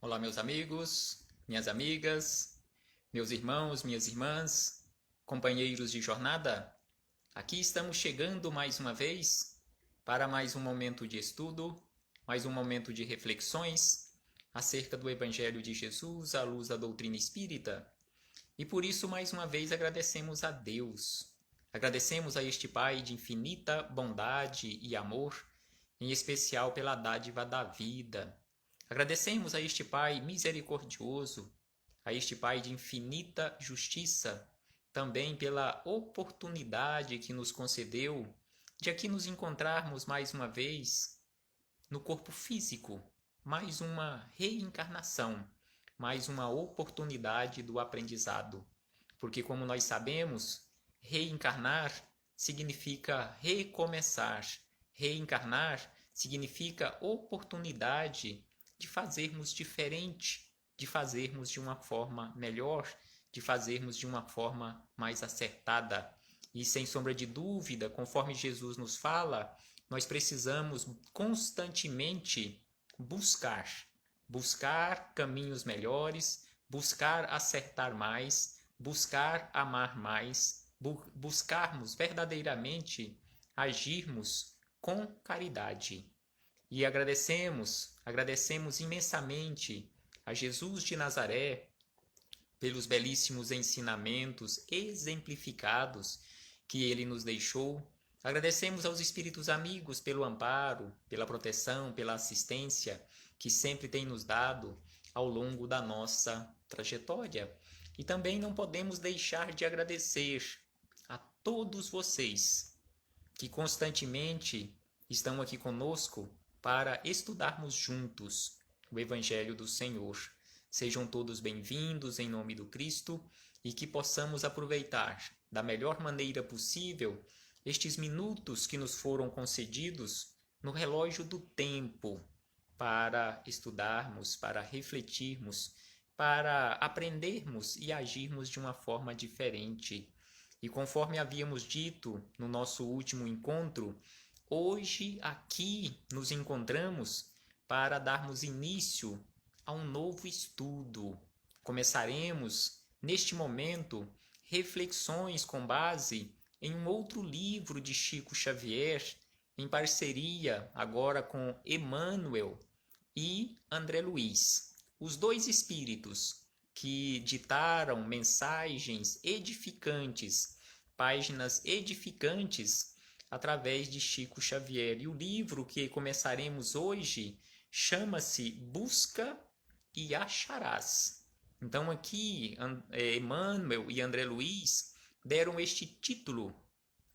Olá, meus amigos, minhas amigas, meus irmãos, minhas irmãs, companheiros de jornada. Aqui estamos chegando mais uma vez para mais um momento de estudo, mais um momento de reflexões acerca do Evangelho de Jesus à luz da doutrina espírita. E por isso, mais uma vez, agradecemos a Deus. Agradecemos a este Pai de infinita bondade e amor, em especial pela dádiva da vida. Agradecemos a este Pai misericordioso, a este Pai de infinita justiça, também pela oportunidade que nos concedeu de aqui nos encontrarmos mais uma vez no corpo físico, mais uma reencarnação, mais uma oportunidade do aprendizado. Porque, como nós sabemos, reencarnar significa recomeçar. Reencarnar significa oportunidade de fazermos diferente, de fazermos de uma forma melhor, de fazermos de uma forma mais acertada. E sem sombra de dúvida, conforme Jesus nos fala, nós precisamos constantemente buscar caminhos melhores, buscar acertar mais, buscar amar mais, buscarmos verdadeiramente agirmos com caridade. E agradecemos imensamente a Jesus de Nazaré pelos belíssimos ensinamentos exemplificados que ele nos deixou. Agradecemos aos espíritos amigos pelo amparo, pela proteção, pela assistência que sempre tem nos dado ao longo da nossa trajetória. E também não podemos deixar de agradecer a todos vocês que constantemente estão aqui conosco para estudarmos juntos o Evangelho do Senhor. Sejam todos bem-vindos em nome do Cristo e que possamos aproveitar da melhor maneira possível estes minutos que nos foram concedidos no relógio do tempo para estudarmos, para refletirmos, para aprendermos e agirmos de uma forma diferente. E conforme havíamos dito no nosso último encontro, hoje aqui nos encontramos para darmos início a um novo estudo. Começaremos, neste momento, reflexões com base em um outro livro de Chico Xavier, em parceria agora com Emmanuel e André Luiz, os dois espíritos que ditaram mensagens edificantes, páginas edificantes através de Chico Xavier. E o livro que começaremos hoje chama-se Busca e Acharás. Então aqui Emmanuel e André Luiz deram este título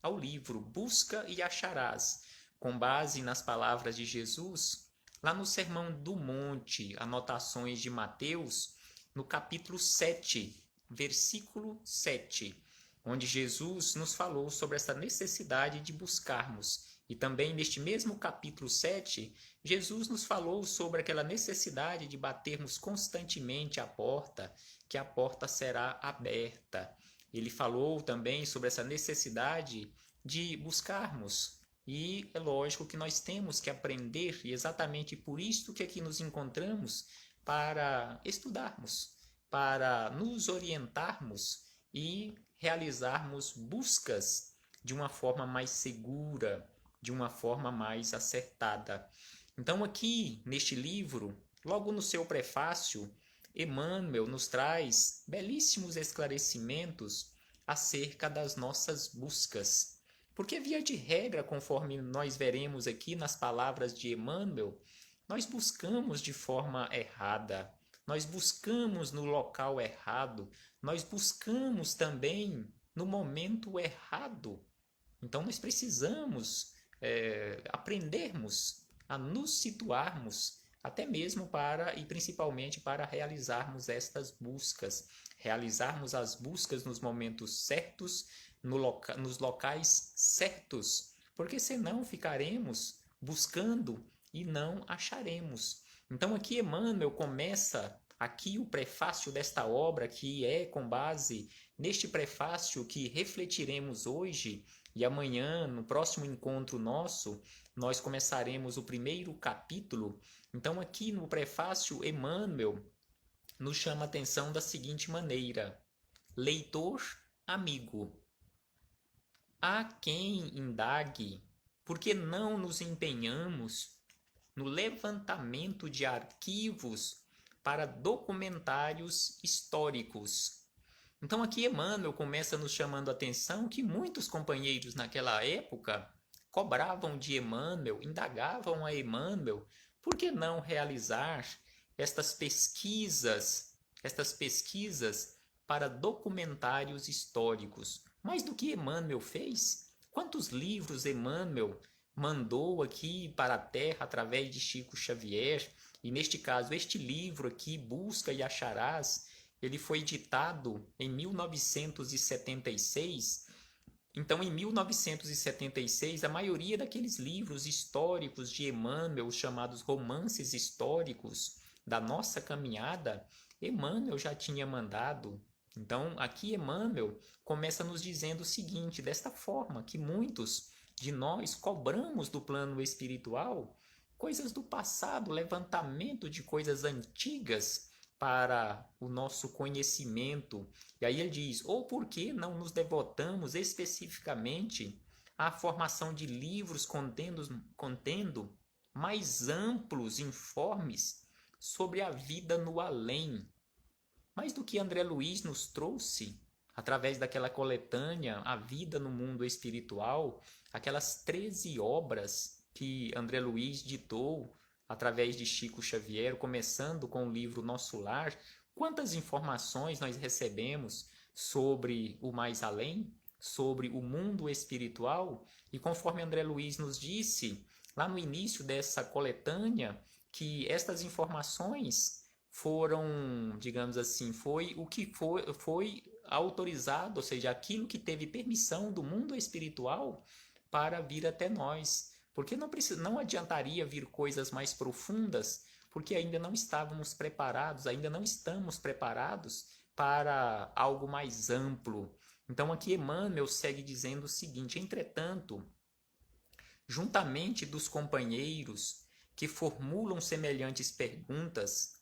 ao livro, Busca e Acharás, com base nas palavras de Jesus, lá no Sermão do Monte, anotações de Mateus, no capítulo 7, versículo 7, onde Jesus nos falou sobre essa necessidade de buscarmos. E também neste mesmo capítulo 7, Jesus nos falou sobre aquela necessidade de batermos constantemente a porta, que a porta será aberta. Ele falou também sobre essa necessidade de buscarmos. E é lógico que nós temos que aprender, e exatamente por isso que aqui nos encontramos, para estudarmos, para nos orientarmos e realizarmos buscas de uma forma mais segura, de uma forma mais acertada. Então aqui neste livro, logo no seu prefácio, Emmanuel nos traz belíssimos esclarecimentos acerca das nossas buscas. Porque via de regra, conforme nós veremos aqui nas palavras de Emmanuel, nós buscamos de forma errada, nós buscamos no local errado, nós buscamos também no momento errado. Então nós precisamos aprendermos a nos situarmos até mesmo para e principalmente para realizarmos estas buscas, realizarmos as buscas nos momentos certos, nos locais certos, porque senão ficaremos buscando e não acharemos. Então aqui Emmanuel começa aqui o prefácio desta obra, que é com base neste prefácio que refletiremos hoje, e amanhã, no próximo encontro nosso, nós começaremos o primeiro capítulo Então, aqui no prefácio, Emmanuel nos chama a atenção da seguinte maneira: leitor amigo, há quem indague por que não nos empenhamos no levantamento de arquivos para documentários históricos. Então aqui Emmanuel começa nos chamando a atenção que muitos companheiros naquela época cobravam de Emmanuel, indagavam a Emmanuel, por que não realizar estas pesquisas para documentários históricos? Mais do que Emmanuel fez? Quantos livros Emmanuel mandou aqui para a Terra através de Chico Xavier? E neste caso, este livro aqui, Busca e Acharás, ele foi ditado em 1976. Então, em 1976, a maioria daqueles livros históricos de Emmanuel, chamados romances históricos da nossa caminhada, Emmanuel já tinha mandado. Então, aqui Emmanuel começa nos dizendo o seguinte, desta forma, que muitos de nós cobramos do plano espiritual coisas do passado, levantamento de coisas antigas para o nosso conhecimento. E aí ele diz, ou por que não nos devotamos especificamente à formação de livros contendo mais amplos informes sobre a vida no além? Mais do que André Luiz nos trouxe, através daquela coletânea, A Vida no Mundo Espiritual, aquelas 13 obras que André Luiz ditou através de Chico Xavier, começando com o livro Nosso Lar, quantas informações nós recebemos sobre o mais além, sobre o mundo espiritual, e conforme André Luiz nos disse, lá no início dessa coletânea, que estas informações foram, digamos assim, foi o que foi autorizado, ou seja, aquilo que teve permissão do mundo espiritual para vir até nós. Porque não adiantaria vir coisas mais profundas, porque ainda não estávamos preparados, ainda não estamos preparados para algo mais amplo. Então aqui Emmanuel segue dizendo o seguinte, entretanto, juntamente dos companheiros que formulam semelhantes perguntas,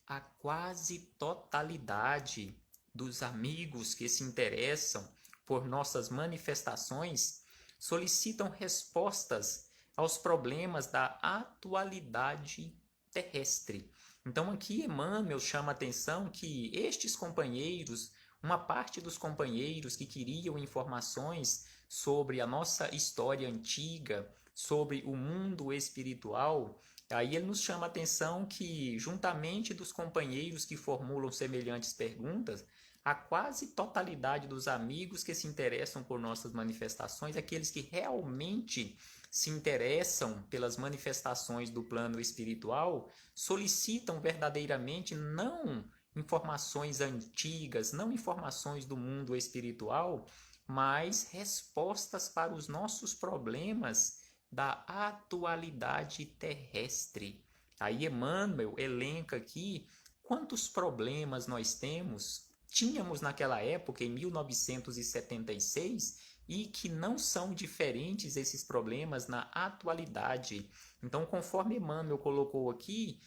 a quase totalidade dos amigos que se interessam por nossas manifestações solicitam respostas aos problemas da atualidade terrestre. Então aqui Emmanuel chama a atenção que estes companheiros, uma parte dos companheiros que queriam informações sobre a nossa história antiga, sobre o mundo espiritual, aí ele nos chama a atenção que, juntamente dos companheiros que formulam semelhantes perguntas, a quase totalidade dos amigos que se interessam por nossas manifestações, aqueles que realmente se interessam pelas manifestações do plano espiritual, solicitam verdadeiramente não informações antigas, não informações do mundo espiritual, mas respostas para os nossos problemas da atualidade terrestre. Aí Emmanuel elenca aqui quantos problemas nós tínhamos naquela época, em 1976, e que não são diferentes esses problemas na atualidade. Então, conforme Emmanuel colocou aqui,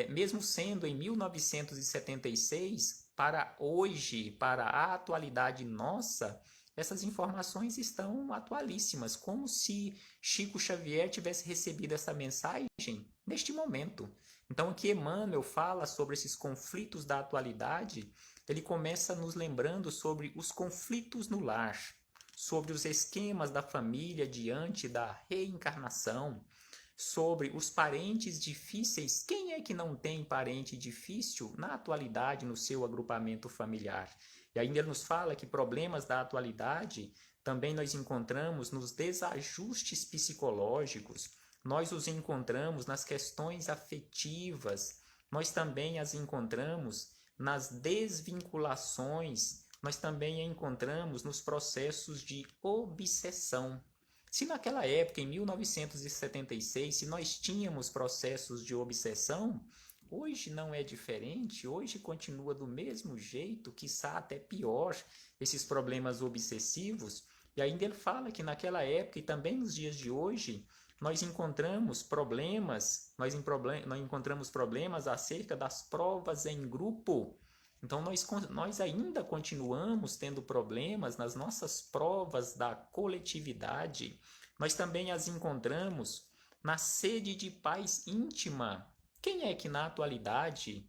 mesmo sendo em 1976, para hoje, para a atualidade nossa, essas informações estão atualíssimas, como se Chico Xavier tivesse recebido essa mensagem neste momento. Então, aqui Emmanuel fala sobre esses conflitos da atualidade, ele começa nos lembrando sobre os conflitos no lar, sobre os esquemas da família diante da reencarnação, sobre os parentes difíceis. Quem é que não tem parente difícil na atualidade no seu agrupamento familiar? E ainda ele nos fala que problemas da atualidade também nós encontramos nos desajustes psicológicos, nós os encontramos nas questões afetivas, nós também as encontramos nas desvinculações, nós também a encontramos nos processos de obsessão. Se naquela época, em 1976, se nós tínhamos processos de obsessão, hoje não é diferente, hoje continua do mesmo jeito, quiçá até pior, esses problemas obsessivos. E ainda ele fala que naquela época e também nos dias de hoje, nós encontramos nós encontramos problemas acerca das provas em grupo. Então, nós ainda continuamos tendo problemas nas nossas provas da coletividade. Nós também as encontramos na sede de paz íntima. Quem é que na atualidade,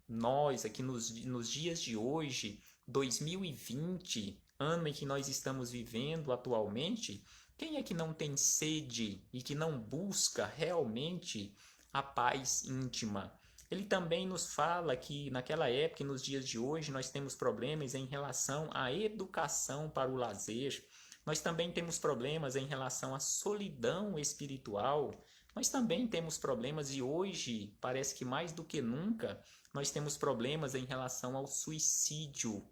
nós aqui nos dias de hoje, 2020, ano em que nós estamos vivendo atualmente, quem é que não tem sede e que não busca realmente a paz íntima? Ele também nos fala que naquela época e nos dias de hoje nós temos problemas em relação à educação para o lazer. Nós também temos problemas em relação à solidão espiritual. Nós também temos problemas e hoje, parece que mais do que nunca, nós temos problemas em relação ao suicídio.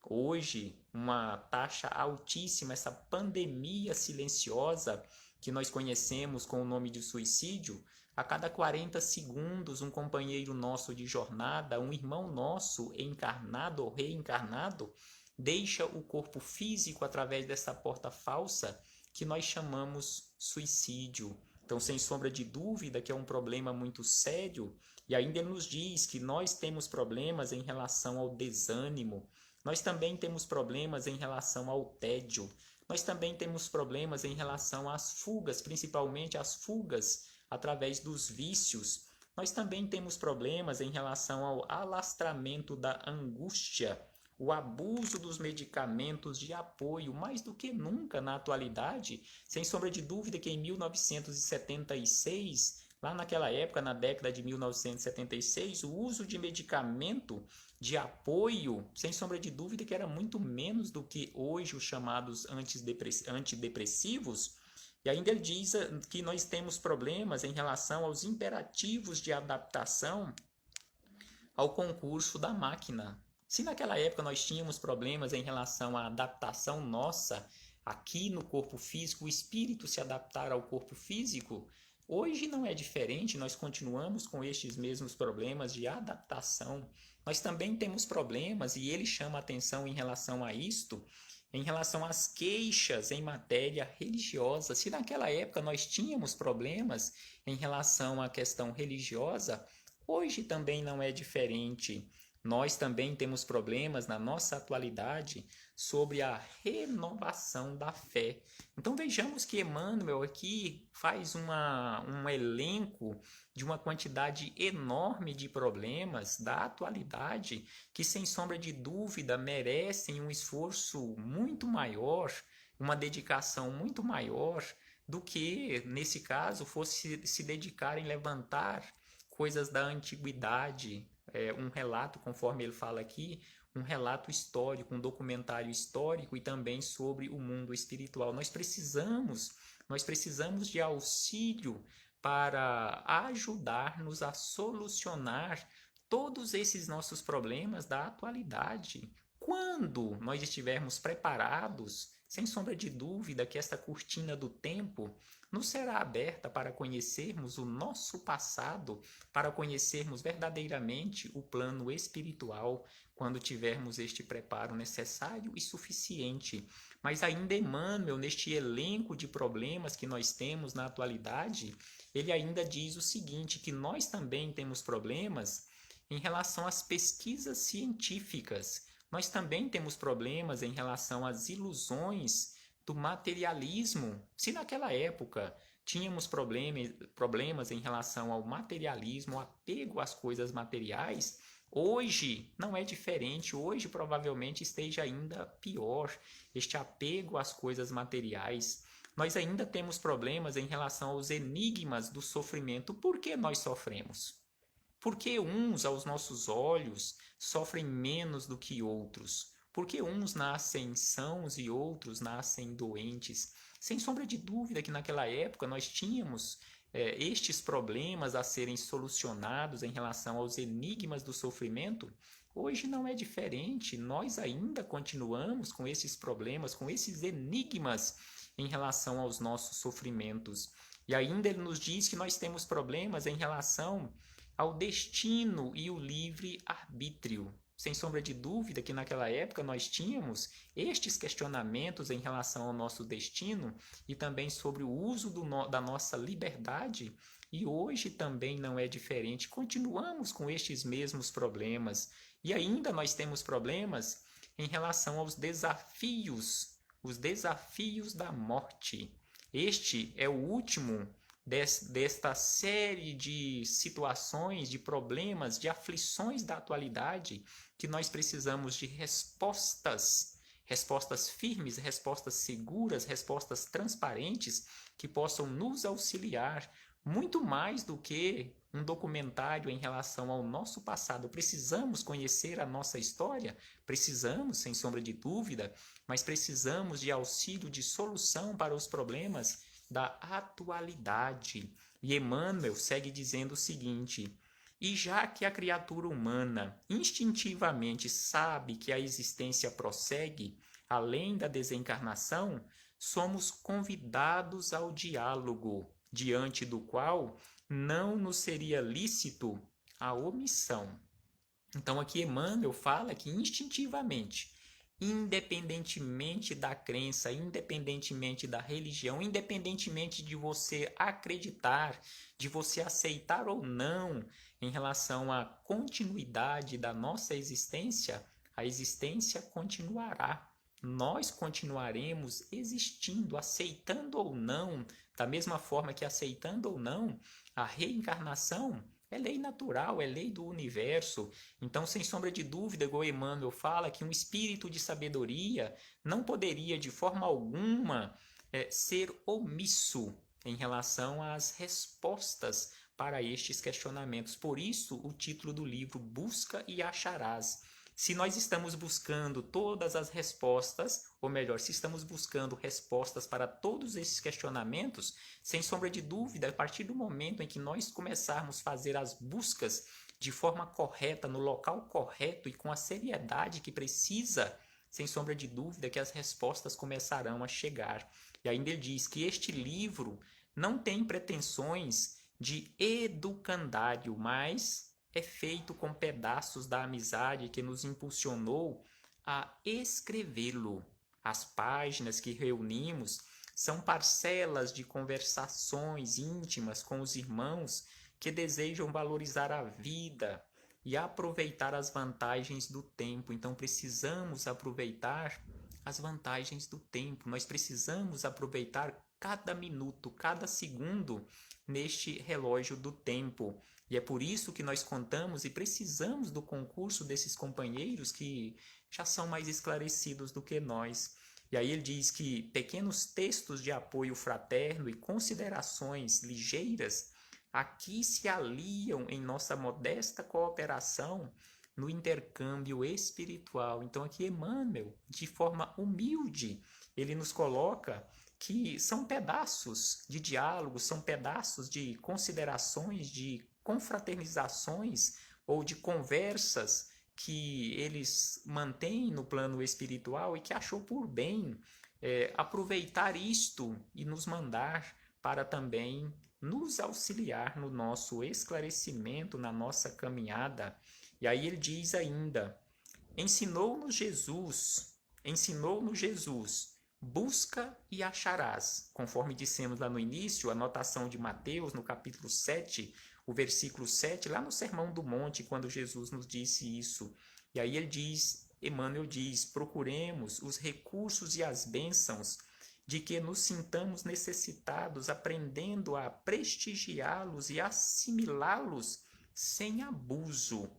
Hoje, uma taxa altíssima, essa pandemia silenciosa que nós conhecemos com o nome de suicídio, a cada 40 segundos um companheiro nosso de jornada, um irmão nosso encarnado ou reencarnado, deixa o corpo físico através dessa porta falsa que nós chamamos suicídio. Então, sem sombra de dúvida que é um problema muito sério, e ainda ele nos diz que nós temos problemas em relação ao desânimo, nós também temos problemas em relação ao tédio, nós também temos problemas em relação às fugas, principalmente as fugas através dos vícios. Nós também temos problemas em relação ao alastramento da angústia, o abuso dos medicamentos de apoio, mais do que nunca na atualidade, sem sombra de dúvida que em 1976, lá naquela época, na década de 1976, o uso de medicamento de apoio, sem sombra de dúvida que era muito menos do que hoje os chamados antidepressivos. E ainda ele diz que nós temos problemas em relação aos imperativos de adaptação ao concurso da máquina. Se naquela época nós tínhamos problemas em relação à adaptação nossa aqui no corpo físico, o espírito se adaptar ao corpo físico, hoje não é diferente, nós continuamos com estes mesmos problemas de adaptação. Nós também temos problemas, e ele chama a atenção em relação a isto, em relação às queixas em matéria religiosa. Se naquela época nós tínhamos problemas em relação à questão religiosa, hoje também não é diferente. Nós também temos problemas na nossa atualidade sobre a renovação da fé. Então vejamos que Emmanuel aqui faz um elenco de uma quantidade enorme de problemas da atualidade que, sem sombra de dúvida, merecem um esforço muito maior, uma dedicação muito maior do que, nesse caso, fosse se dedicar em levantar coisas da antiguidade, um relato, conforme ele fala aqui, um relato histórico, um documentário histórico e também sobre o mundo espiritual. Nós precisamos de auxílio para ajudar-nos a solucionar todos esses nossos problemas da atualidade. Quando nós estivermos preparados, sem sombra de dúvida que esta cortina do tempo nos será aberta para conhecermos o nosso passado, para conhecermos verdadeiramente o plano espiritual, quando tivermos este preparo necessário e suficiente. Mas ainda Emmanuel, neste elenco de problemas que nós temos na atualidade, ele ainda diz o seguinte, que nós também temos problemas em relação às pesquisas científicas. Nós também temos problemas em relação às ilusões do materialismo. Se naquela época tínhamos problemas em relação ao materialismo, ao apego às coisas materiais, hoje não é diferente. Hoje provavelmente esteja ainda pior este apego às coisas materiais. Nós ainda temos problemas em relação aos enigmas do sofrimento. Por que nós sofremos? Porque uns, aos nossos olhos, sofrem menos do que outros? Porque uns nascem sãos e outros nascem doentes? Sem sombra de dúvida que naquela época nós tínhamos estes problemas a serem solucionados em relação aos enigmas do sofrimento. Hoje não é diferente, nós ainda continuamos com esses problemas, com esses enigmas em relação aos nossos sofrimentos. E ainda ele nos diz que nós temos problemas em relação ao destino e o livre-arbítrio. sem sombra de dúvida, que naquela época nós tínhamos estes questionamentos em relação ao nosso destino e também sobre o uso da nossa liberdade. E hoje também não é diferente. Continuamos com estes mesmos problemas. E ainda nós temos problemas em relação aos desafios, os desafios da morte. Este é o último desta série de situações, de problemas, de aflições da atualidade, que nós precisamos de respostas firmes, respostas seguras, respostas transparentes, que possam nos auxiliar muito mais do que um documentário em relação ao nosso passado. Precisamos conhecer a nossa história, precisamos, sem sombra de dúvida, mas precisamos de auxílio, de solução para os problemas da atualidade. E Emmanuel segue dizendo o seguinte: e já que a criatura humana instintivamente sabe que a existência prossegue além da desencarnação, somos convidados ao diálogo, diante do qual não nos seria lícito a omissão. Então aqui Emmanuel fala que instintivamente, independentemente da crença, independentemente da religião, independentemente de você acreditar, de você aceitar ou não em relação à continuidade da nossa existência, a existência continuará. Nós continuaremos existindo, aceitando ou não, da mesma forma que aceitando ou não, a reencarnação é lei natural, é lei do universo. Então, sem sombra de dúvida, igual Emmanuel fala, que um espírito de sabedoria não poderia de forma alguma ser omisso em relação às respostas para estes questionamentos. Por isso, o título do livro, Busca e Acharás. Se nós estamos buscando todas as respostas, ou melhor, se estamos buscando respostas para todos esses questionamentos, sem sombra de dúvida, a partir do momento em que nós começarmos a fazer as buscas de forma correta, no local correto e com a seriedade que precisa, sem sombra de dúvida que as respostas começarão a chegar. E ainda ele diz que este livro não tem pretensões de educandário, mas é feito com pedaços da amizade que nos impulsionou a escrevê-lo. As páginas que reunimos são parcelas de conversações íntimas com os irmãos que desejam valorizar a vida e aproveitar as vantagens do tempo. Então precisamos aproveitar as vantagens do tempo. Nós precisamos aproveitar cada minuto, cada segundo neste relógio do tempo. E é por isso que nós contamos e precisamos do concurso desses companheiros que já são mais esclarecidos do que nós. E aí ele diz que pequenos textos de apoio fraterno e considerações ligeiras aqui se aliam em nossa modesta cooperação no intercâmbio espiritual. Então aqui Emmanuel, de forma humilde, ele nos coloca que são pedaços de diálogo, são pedaços de considerações, de confraternizações ou de conversas que eles mantêm no plano espiritual e que achou por bem aproveitar isto e nos mandar para também nos auxiliar no nosso esclarecimento, na nossa caminhada. E aí ele diz ainda: ensinou-nos Jesus, busca e acharás. Conforme dissemos lá no início, a notação de Mateus, no capítulo 7, o versículo 7, lá no Sermão do Monte, quando Jesus nos disse isso. E aí ele diz, Emmanuel diz, procuremos os recursos e as bênçãos de que nos sintamos necessitados, aprendendo a prestigiá-los e assimilá-los sem abuso,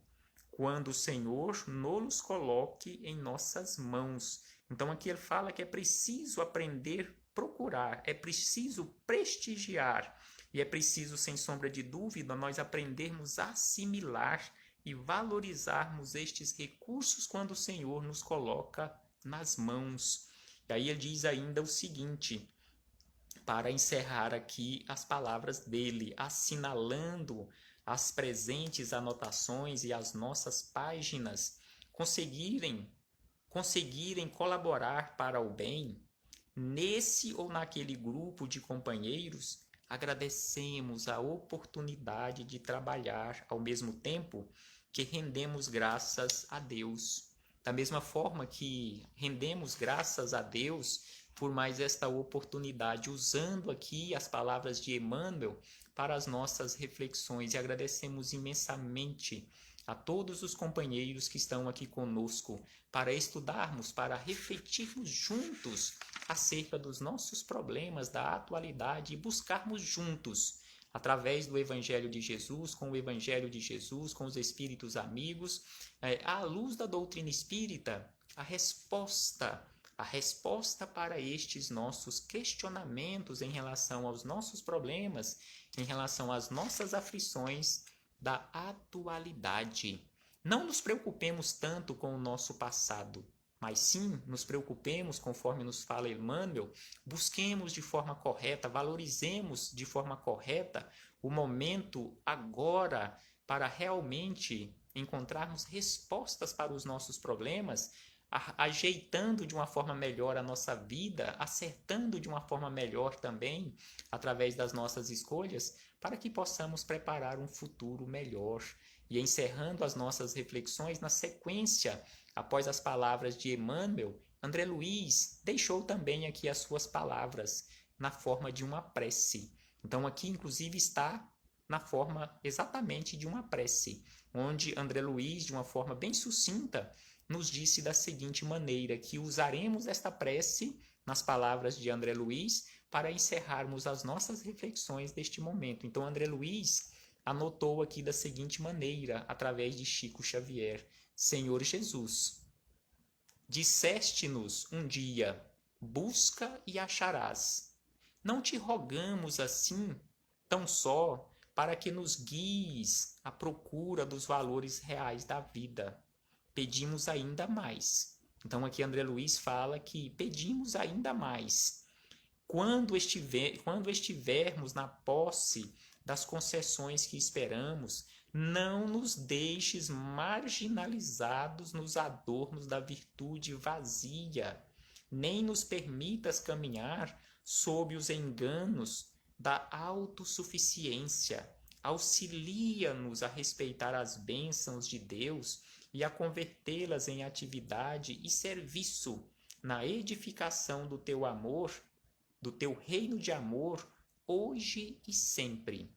quando o Senhor nos coloque em nossas mãos. Então aqui ele fala que é preciso aprender a procurar, é preciso prestigiar e é preciso, sem sombra de dúvida, nós aprendermos a assimilar e valorizarmos estes recursos quando o Senhor nos coloca nas mãos. E aí ele diz ainda o seguinte, para encerrar aqui as palavras dele, assinalando as presentes anotações e as nossas páginas conseguirem colaborar para o bem, nesse ou naquele grupo de companheiros, agradecemos a oportunidade de trabalhar ao mesmo tempo que rendemos graças a Deus. Da mesma forma que rendemos graças a Deus por mais esta oportunidade, usando aqui as palavras de Emmanuel para as nossas reflexões, e agradecemos imensamente a todos os companheiros que estão aqui conosco para estudarmos, para refletirmos juntos acerca dos nossos problemas da atualidade e buscarmos juntos, através do Evangelho de Jesus, com o Evangelho de Jesus, com os Espíritos amigos, à luz da doutrina espírita, a resposta para estes nossos questionamentos em relação aos nossos problemas, em relação às nossas aflições da atualidade. Não nos preocupemos tanto com o nosso passado, mas sim nos preocupemos, conforme nos fala Emmanuel, busquemos de forma correta, valorizemos de forma correta o momento agora para realmente encontrarmos respostas para os nossos problemas, ajeitando de uma forma melhor a nossa vida, acertando de uma forma melhor também, através das nossas escolhas, para que possamos preparar um futuro melhor. E encerrando as nossas reflexões, na sequência, após as palavras de Emmanuel, André Luiz deixou também aqui as suas palavras na forma de uma prece. Então aqui inclusive está na forma exatamente de uma prece, onde André Luiz, de uma forma bem sucinta, nos disse da seguinte maneira, que usaremos esta prece nas palavras de André Luiz para encerrarmos as nossas reflexões deste momento. Então André Luiz anotou aqui da seguinte maneira, através de Chico Xavier: Senhor Jesus, disseste-nos um dia, busca e acharás. Não te rogamos assim, tão só para que nos guies à procura dos valores reais da vida. Pedimos ainda mais. Então aqui André Luiz fala que pedimos ainda mais. Quando estivermos na posse das concessões que esperamos, não nos deixes marginalizados nos adornos da virtude vazia, nem nos permitas caminhar sob os enganos da autossuficiência. Auxilia-nos a respeitar as bênçãos de Deus e a convertê-las em atividade e serviço na edificação do teu amor, do teu reino de amor, hoje e sempre.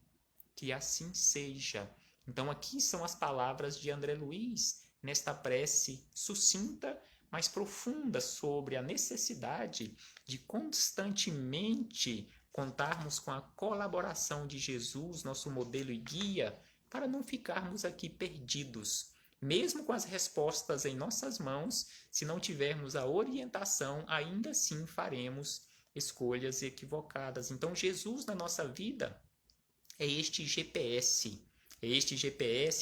Que assim seja. Então aqui são as palavras de André Luiz, nesta prece sucinta, mas profunda, sobre a necessidade de constantemente contarmos com a colaboração de Jesus, nosso modelo e guia, para não ficarmos aqui perdidos. Mesmo com as respostas em nossas mãos, se não tivermos a orientação, ainda assim faremos escolhas equivocadas. Então Jesus na nossa vida é este GPS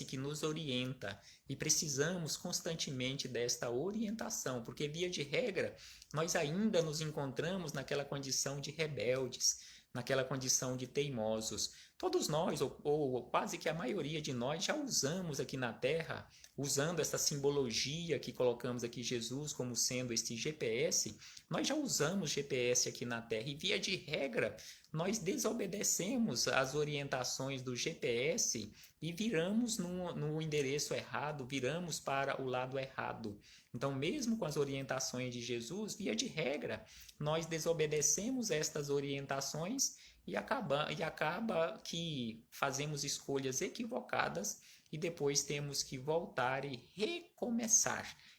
que nos orienta, e precisamos constantemente desta orientação, porque via de regra nós ainda nos encontramos naquela condição de rebeldes, naquela condição de teimosos. Todos nós, ou quase que a maioria de nós, já usamos aqui na Terra, usando essa simbologia que colocamos aqui Jesus como sendo este GPS, nós já usamos GPS aqui na Terra, e via de regra nós desobedecemos as orientações do GPS e viramos no endereço errado, viramos para o lado errado. Então, mesmo com as orientações de Jesus, via de regra, nós desobedecemos estas orientações e acaba que fazemos escolhas equivocadas e depois temos que voltar e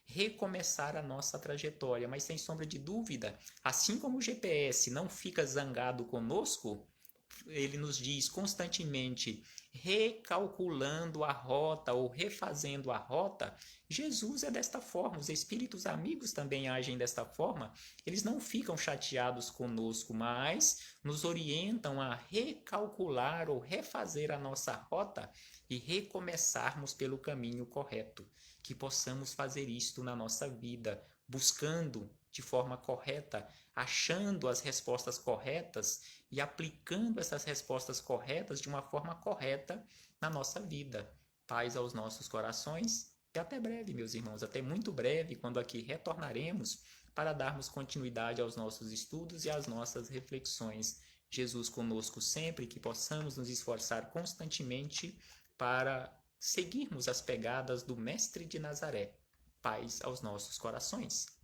recomeçar a nossa trajetória. Mas sem sombra de dúvida, assim como o GPS não fica zangado conosco, ele nos diz constantemente, recalculando a rota ou refazendo a rota. Jesus é desta forma, os espíritos amigos também agem desta forma. Eles não ficam chateados conosco, mas nos orientam a recalcular ou refazer a nossa rota e recomeçarmos pelo caminho correto. Que possamos fazer isto na nossa vida, buscando de forma correta, achando as respostas corretas e aplicando essas respostas corretas de uma forma correta na nossa vida. Paz aos nossos corações e até breve, meus irmãos, até muito breve, quando aqui retornaremos para darmos continuidade aos nossos estudos e às nossas reflexões. Jesus conosco sempre, que possamos nos esforçar constantemente para seguirmos as pegadas do Mestre de Nazaré. Paz aos nossos corações.